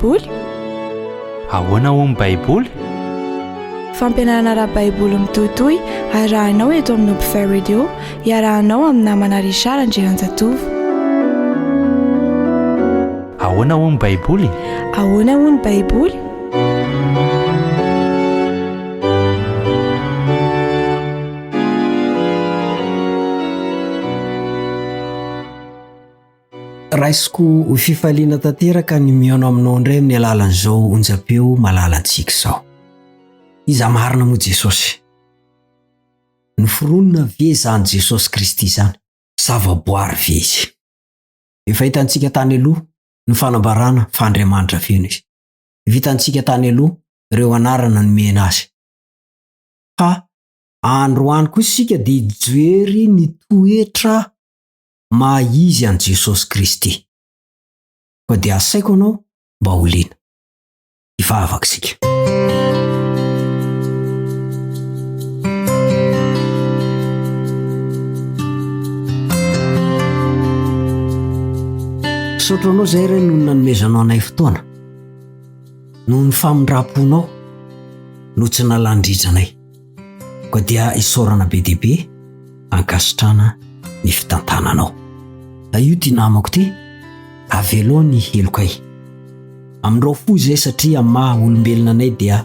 baiboly? Ahoana ho ny baiboly? Fampianarana ara-baiboly mitohitohy arahanao eto amin'ny Open Radio, iarahanao amin'ny namana Richard Andrianjatovo. Ahoana ho ny baiboly? Ahoana ho ny baiboly? Raisiko ho fifaliana tanteraka ny mihaino aminao indray amin'ny alalan'izao onjam-peo malalantsika izao. Iza marina moa Jesosy. Noforonina ve izany Jesosy Kristy izany? Zavaboary ve izy? Efa hitantsika tany aloha ny fanambarana fa Andriamanitra feno izy. Vitantsika tany aloha ireo anarana nomena azy. Fa androany kosa isika dia hijery ny toetra maha-izy an Jesosy Kristy. Fa dia asaiko anao mba ho liana. Hivavaka isika. Sotranao izay iray no nanomezanao anay fotoana. Noho ny famindraponao no tsy nalandrijanay. Koa dia isaorana be dia be ankasitrana ny fitantananao. Io ty namako ty, avelo ny helokay. Amindreo fo izay satria amin'ny maha olombelona anay dia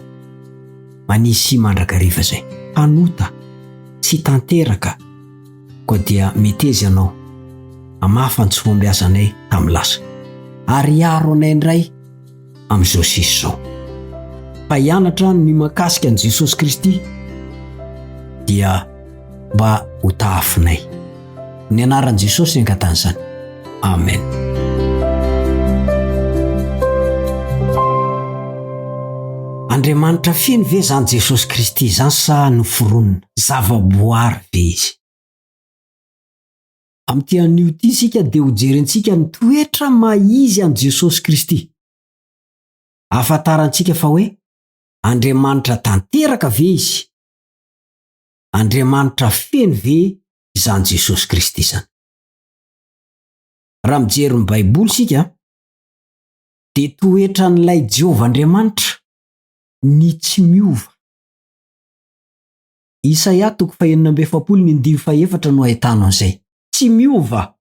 manisy mandrakariva izay. Hanota, tsy tanteraka. Koa dia metezy ianao amafa ny tsy fombiasa anay tamin'ny lasa. Ary aro anay indray amin'izao sisa izao. Fa hianatra ny makasika an Jesosy Kristy dia mba ho tahafinay. Ny anaran'i Jesosy ankatany izany. Amen. Andriamanitra feno ve izany Jesosy Kristy izany sa noforonina? Zavaboary ve izy? Amin'ity anio ity isika dia ho jerentsika ny toetra maha-izy an Jesosy Kristy. Ahafantarantsika fa hoe Andriamanitra tanteraka ve izy? Andriamanitra feno ve izany Jesosy Kristy izany? Raha mijery ny baiboly isika dia toetra n'ilay Jehovah Andriamanitra ny tsy miova. Isaia 47:7 no ahitana an'izay. Tsy miova.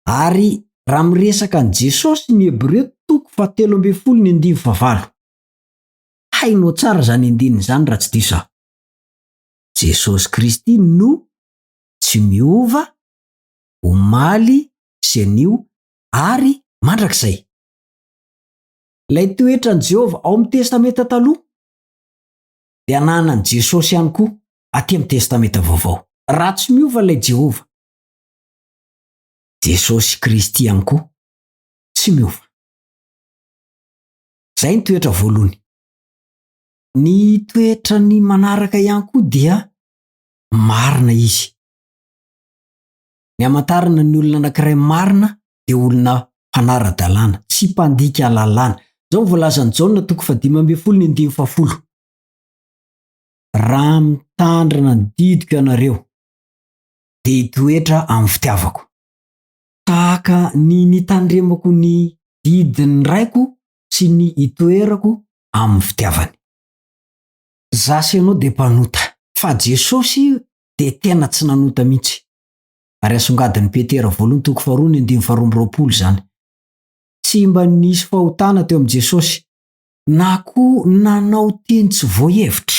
Ary raha miresaka an Jesosy ny Hebreo 7:9. Hainao tsara izany andininy izany raha tsy diso aho. Jesosy Kristy no tsy miova, omaly sy anio ary mandrakizay. Ilay toetra ny Jehovah ao amin'ny testamenta taloha dia ananan Jesosy ihany koa aty amin'ny testamenta vaovao. Raha tsy miova ilay Jehovah, Jesosy Kristy ihany koa tsy miova. Zay ny toetra voalohany. Ny toetra ny manaraka ihany koa dia marina izy. Ny hamantarana ny olona anankiray marina dia olona mpanara-dalàna, tsy mpandika lalàna. Izao voalazan'i Jaona 5:10. Raha mitandrina ny didiko ianareo dia toetra amin'ny fitiavako. Tahaka ny nitandremako ny didiny raiko sy ny itoerako amin'ny fitiavany. Zasy ianao dia mpanota, fa Jesosy dia tena tsy nanota mihitsy. Ary asongadin'i Petera 2:2 zany. Tsy mba nisy fahotana teo amin'ny Jesosy, na koa nanao teny tsy voahevitra.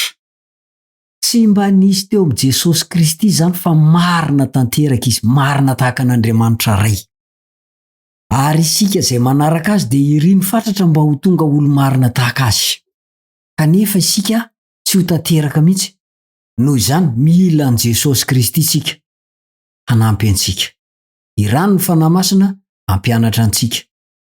Tsy mba nisy teo amin'ny Jesosy Kristy izany fa marina tanteraka izy, marina tahaka n'Andriamanitra ray. Ary isika izay manaraka azy dia iriny fatratra mba ho tonga olo marina tahaka azy. Kanefa isika tsy ho tanteraka mihitsy. Noho izany mila an Jesosy Kristy isika hanampy antsika. Irano ny fanahy masina hampianatra antsika,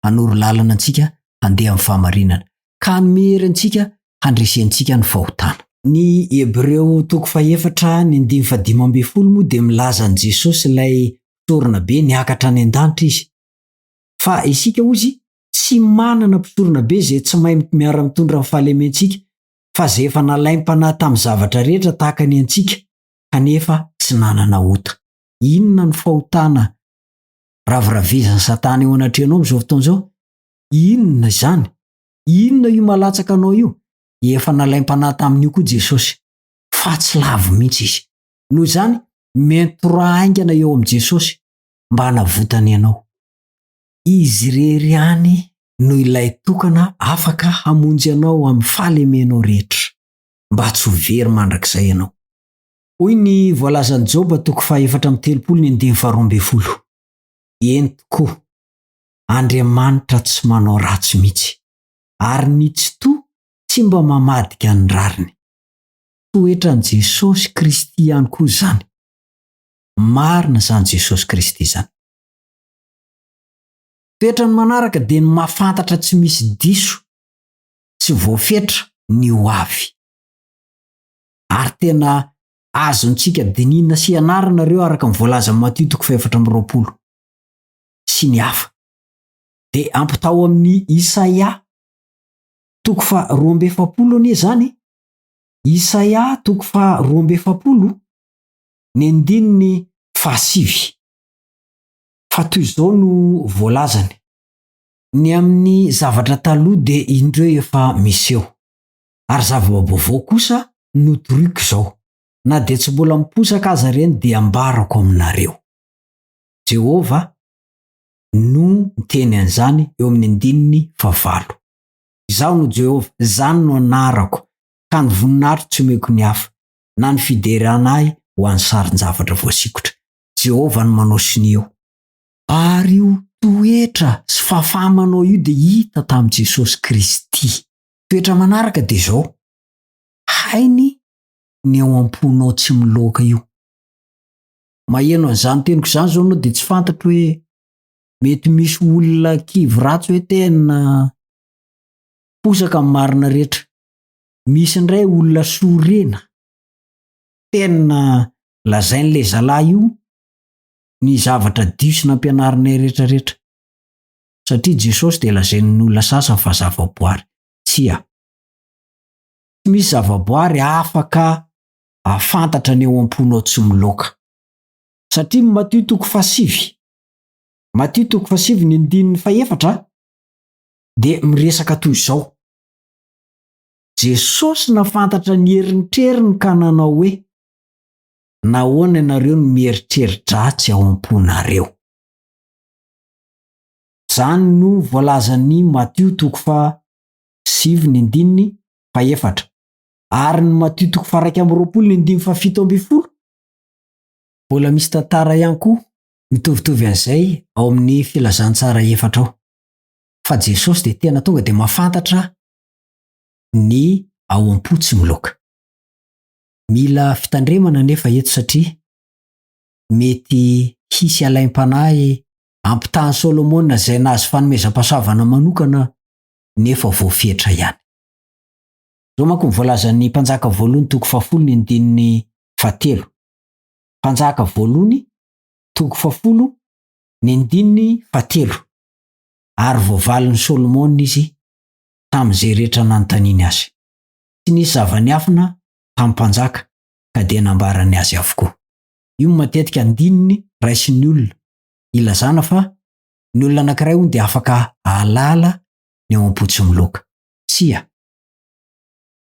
hanoro lalana antsika handeha amin'ny fahamarinana, ka hamery antsika handresentsika ny fahotana. Ny Hebreo 4:5 moa dia milaza an Jesosy ilay mpisorona be niakatra any an-danitra izy. Fa isika ozy tsy manana mpisorona be izay tsy mahay miara-mitondra amin'ny fahalementsika, fa izay efa nalaim-panahy tamin'ny zavatra rehetra tahaka ny antsika, kanefa tsy nanana ota. Inona ny fahotana raviravezan'ny Satana eo anatrehanao amin'izao fotoana izao? Inona izany? Inona io malatsaka anao io? Efa nalaim-panahy tamin'io koa Jesosy, fa tsy lavo mihitsy izy. Noho izany mento rahaingana eo am' Jesosy mba hanavotany ianao. Izy irery ihany no ilay tokana afaka hamonjy anao amin'ny fahalemenao rehetra, mba tsy ho very mandrakizay ianao. Hoy ny voalazan'i Joba 4:13-12. Eny tokoa, Andriamanitra tsy manao ratsy mihitsy, ary ny tsy toa tsy mba mamadika ny rariny. Toetran'i Jesosy Kristy ihany koa izany. Marina izany Jesosy Kristy izany. Toetrany manaraka dia ny mahafantatra tsy misy diso, tsy voafetra ny ho avy. Ary tena azontsika dinina sy ianarana ireo araka ny voalaza amin'ny Matteo 4:20 sy ny hafa. Dia ampitao amin'ny Isaia 2:7 anie izany. Isaia 2:7 ny andininy 7. Fa toy izao no voalazany: ny amin'ny zavatra taloha dia indreo efa miseho, ary zava-baovao kosa notoriko izao. Na dia tsy mbola miposaka aza ireny dia ambarako aminareo. Jehova no miteny an'izany eo amin'ny andininy 9. Izaho no Jehova, izany no anarako, ka ny voninahitro tsy omeko ny hafa, na ny fideranahy ho an'ny sarin-javatra voasikotra. Jehova no manao sinio. Ary io toetra sy fahafahamanao io dia hita tamin'i Jesosy Kristy. Toetra manaraka dia izao: hainy ny ao am-ponao tsy miloaka io. Maheno an'izany teniko izany izao anao dia tsy fantatro hoe mety misy olona kivy ratsy hoe tena posaka amin'ny marina rehetra. Misy indray olona sorena tena lazain'ilay zalahy io ny zavatra diso nampianarinay rehetrarehetra, satria Jesosy dia lazain'ny olona sasany fa zavaboary. Tsia, tsy misy zavaboary afaka afantatra ny eo am-ponao tsy miloaka, satria Matteo 7:7, Matteo 7:7 ny andininy 4 dia miresaka toy izao: Jesosy nafantatra ny herintreriny ka nanao hoe, nahoana ianareo no mieritreri-dratsy ao am-ponareo. Izany no voalazan'ny Matteo 7 ny andininy 4, ary ny Matteo 2:20 ny andininy 17. Mbola misy tantara ihany koa mitovitovy an'izay ao amin'ny filazantsara 4 ao. Fa Jesosy dia tena tonga dia mahafantatra ny ao am-po tsy miloaka. Mila fitandremana nefa eto, satria mety hisy alaim-panahy ampitahany Solomona izay nahazo fanomezam-pahasoavana manokana nefa voafetra ihany. Zao manko ny voalazan'ny Mpanjaka 2:10 ny andininy 7. Mpanjaka 2:10 ny andininy 7. Ary voavalin'ny Solomona izy tamin'izay rehetra nanontaniany azy. Tsy nisy zava-niafina tamin'ny mpanjaka ka dia nambarany azy avokoa. Io matetika andininy raisin'ny olona, ilazana fa ny olona anankiray hono dia afaka ahalala ny ao am-po tsy miloaka. Tsia,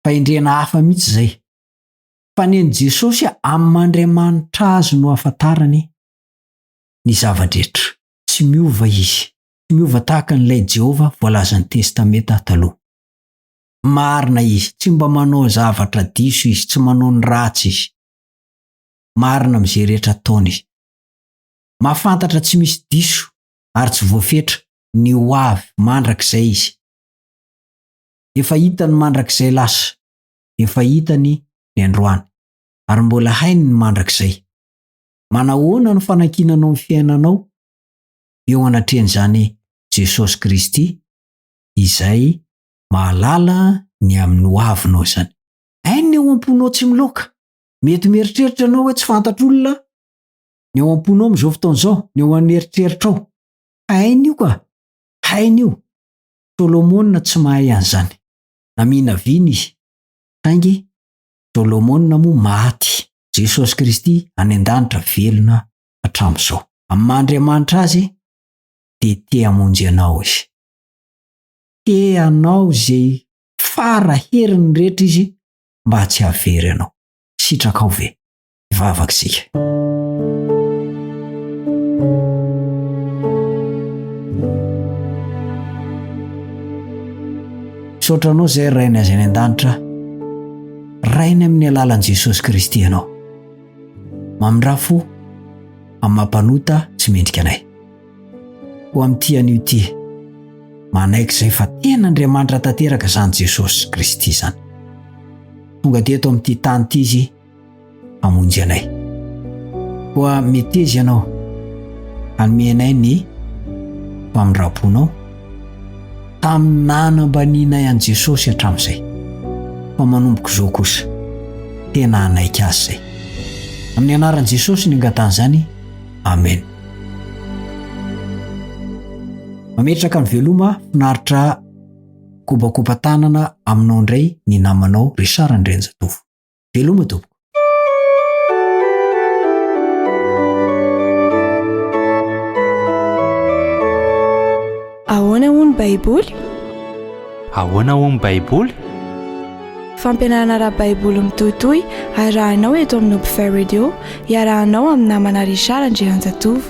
fahendrena hafa mihitsy izay. Fa ny an'i Jesosy amin'ny Mandriamanitra azy no ahafantarany ny zavadrehetra. Tsy miova izy, tsy miova tahaka n'ilay Jehova voalazan'ny testamenta taloha. Marina izy, tsy mba manao zavatra diso izy, tsy manao ny ratsy izy. Marina amin'izay rehetra ataony izy. Mahafantatra tsy misy diso ary tsy voafetra ny ho avy mandrakizay izy. Efa hitany mandrakizay lasa, efa hitany ny androany, ary mbola hainy ny mandrakizay. Manahoana ny fanankinanao ny fiainanao eo anatrehan'izany Jesosy Kristy izay mahalala ny amin'ny ho avinao izany. Hainy ny eo am-ponao tsy miloaka. Mety mieritreritra ianao hoe tsy fantatr'olona ny eo am-ponao amin'izao fotoana izao, ny eo amin'ny eritreritra ao. Hainy io ka, hainy io. Solomona tsy mahay an'izany. Namina viny izy, saingy Solomona moa maty. Jesosy Kristy any an-danitra velona hatramin'izao. Amin'ny Andriamanitra azy dia te hamonjy anao izy. teanao zay faraherin'ny rehetra izy mba tsy havery anao. Sitraka ao ve? Ivavaka isika. Saotranao zay raina izay any an-danitra, rainy amin'ny alalan'i Jesosy Kristy ianao. Mamindrafo amin'ny mampanota tsy mendrika anay. Ho amin'ity anio ity, manaiky izay fa tena Andriamanitra tanteraka izany Jesosy Kristy izany. Tonga teto amin'ity tany ity izy hamonjy anay. Koa meteza ianao hanome anay ny famindraponao tamin'ny nanambanianay an'i Jesosy hatramin'izay. Fa manomboko izao kosa tena hanaiky azy izay. Amin'ny anaran'i Jesosy ny angatana izany. Amen. Mametraka ny veloma finaritra kobakoba-tanana aminao indray ny namanao Richard Andrenjatovo. Veloma tompoko. Ahoana hoy ny Baiboly? Ahoana hoy ny Baiboly? Fampianarana ara-Baiboly mitohitohy arahanao eto amin'ny Upfare Radio, iarahanao amin'ny namana Richard Andrenjatovo.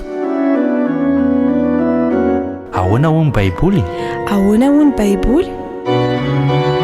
Ahoana hoy ny Baiboly? Ahoana hoy ny Baiboly?